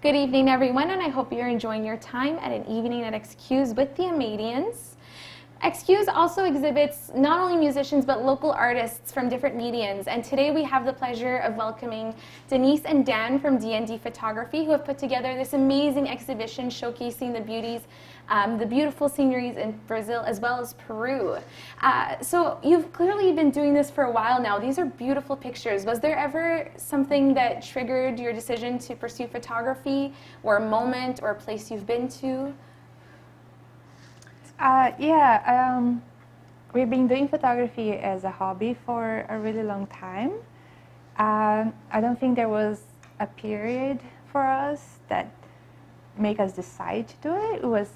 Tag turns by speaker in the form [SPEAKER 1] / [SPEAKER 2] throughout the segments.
[SPEAKER 1] Good evening, everyone, and I hope you're enjoying your time at an evening at XQ's with the Amadians. XQ's also exhibits not only musicians but local artists from different mediums, and today we have the pleasure of welcoming Denise and Dan from D&D Photography, who have put together this amazing exhibition showcasing the beautiful sceneries in Brazil as well as Peru. So you've clearly been doing this for a while now. These are beautiful pictures. Was there ever something that triggered your decision to pursue photography, or a moment or a place you've been to?
[SPEAKER 2] We've been doing photography as a hobby for a really long time. I don't think there was a period for us that made us decide to do it. It was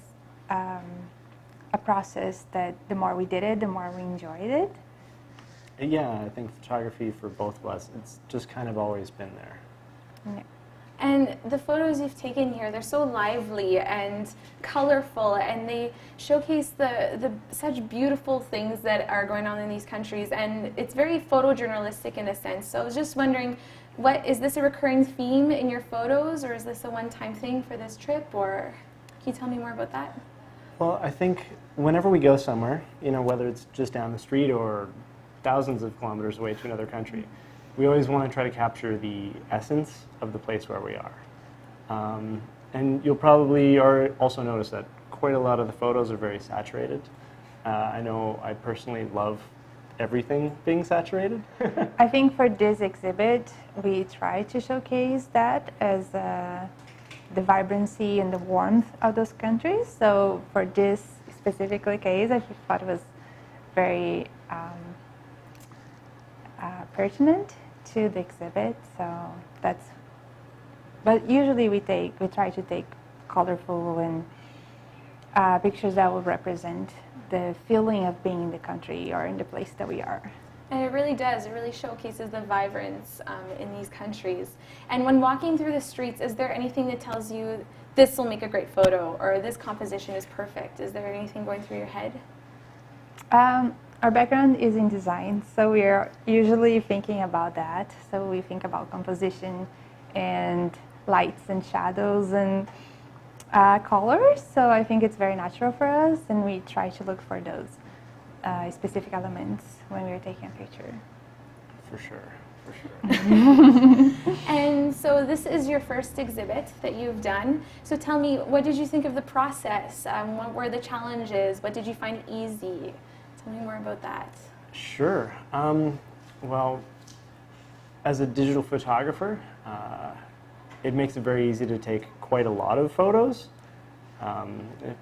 [SPEAKER 2] a process that the more we did it, the more we enjoyed it.
[SPEAKER 3] Yeah, I think photography for both of us, it's just kind of always been there.
[SPEAKER 2] Yeah.
[SPEAKER 1] And the photos you've taken here, they're so lively and colorful, and they showcase the such beautiful things that are going on in these countries, and it's very photojournalistic in a sense. So I was just wondering, is this a recurring theme in your photos, or is this a one-time thing for this trip, or can you tell me more about that?
[SPEAKER 3] Well, I think whenever we go somewhere, whether it's just down the street or thousands of kilometers away to another country, we always want to try to capture the essence of the place where we are. And you'll probably also notice that quite a lot of the photos are very saturated. I know I personally love everything being saturated.
[SPEAKER 2] I think for this exhibit, we try to showcase that as the vibrancy and the warmth of those countries. So for this specific case, I thought it was very pertinent to the exhibit. So but usually we try to take colorful and pictures that will represent the feeling of being in the country or in the place that we are.
[SPEAKER 1] And it really does. It really showcases the vibrance in these countries. And when walking through the streets, is there anything that tells you this will make a great photo, or this composition is perfect? Is there anything going through your head?
[SPEAKER 2] Our background is in design, so we are usually thinking about that. So we think about composition and lights and shadows and colors. So I think it's very natural for us, and we try to look for those specific elements when we're taking a picture.
[SPEAKER 3] For sure.
[SPEAKER 1] And so this is your first exhibit that you've done. So tell me, what did you think of the process? What were the challenges? What did you find easy? Tell me more about that.
[SPEAKER 3] Sure. Well, as a digital photographer, it makes it very easy to take quite a lot of photos.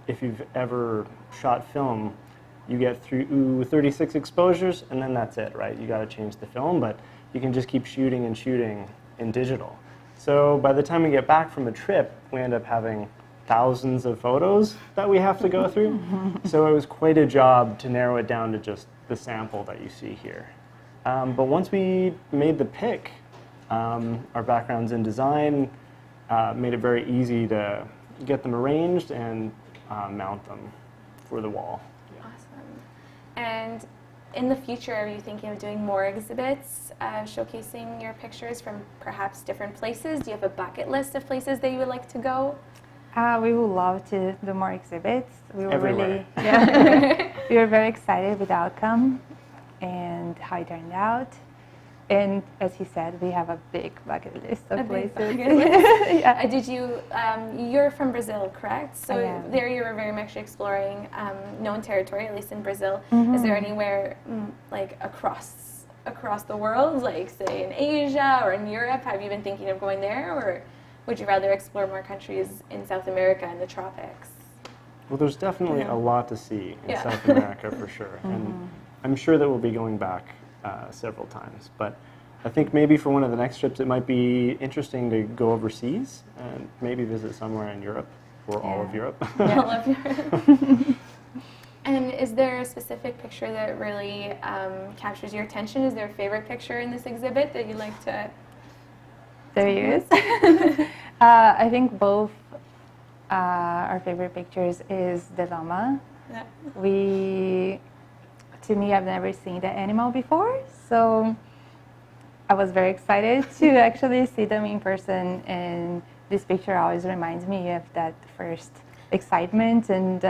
[SPEAKER 3] If you've ever shot film, you get through 36 exposures, and then that's it, right? You got to change the film, but you can just keep shooting and shooting in digital. So by the time we get back from a trip, we end up having thousands of photos that we have to go through. So it was quite a job to narrow it down to just the sample that you see here. But once we made the pick, our backgrounds in design made it very easy to get them arranged and mount them for the wall.
[SPEAKER 1] And in the future, are you thinking of doing more exhibits, showcasing your pictures from perhaps different places? Do you have a bucket list of places that you would like to go?
[SPEAKER 2] We would love to do more exhibits. We were
[SPEAKER 3] Everywhere.
[SPEAKER 2] we were very excited with the outcome and how it turned out. And as he said, we have a big bucket list of places.
[SPEAKER 1] Yeah. Did you? You're from Brazil, correct? So there you were very much exploring known territory, at least in Brazil. Mm-hmm. Is there anywhere like across the world, like say in Asia or in Europe? Have you been thinking of going there, or would you rather explore more countries in South America and the tropics?
[SPEAKER 3] Well, there's definitely a lot to see in South America for sure, and I'm sure that we'll be going back several times. But I think maybe for one of the next trips, it might be interesting to go overseas and maybe visit somewhere in Europe, or all of Europe.
[SPEAKER 1] All of Europe. And is there a specific picture that really captures your attention? Is there a favorite picture in this exhibit that you'd like to?
[SPEAKER 2] There is. I think both our favorite pictures is the llama. Yeah. To me, I've never seen the animal before, so I was very excited to actually see them in person and this picture always reminds me of that first excitement and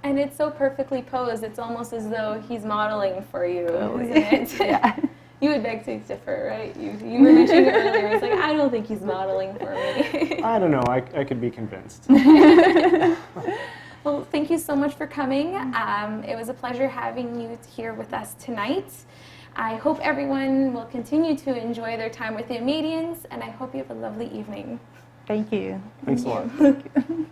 [SPEAKER 1] it's so perfectly posed. It's almost as though he's modeling for you,
[SPEAKER 2] totally.
[SPEAKER 1] isn't it?
[SPEAKER 2] Yeah.
[SPEAKER 1] You would beg to differ, right? You were mentioning earlier, it's like, I don't think he's modeling for me.
[SPEAKER 3] I don't know. I could be convinced.
[SPEAKER 1] Well, thank you so much for coming. It was a pleasure having you here with us tonight. I hope everyone will continue to enjoy their time with the Amadians, and I hope you have a lovely evening.
[SPEAKER 2] Thank you.
[SPEAKER 3] Thanks a lot.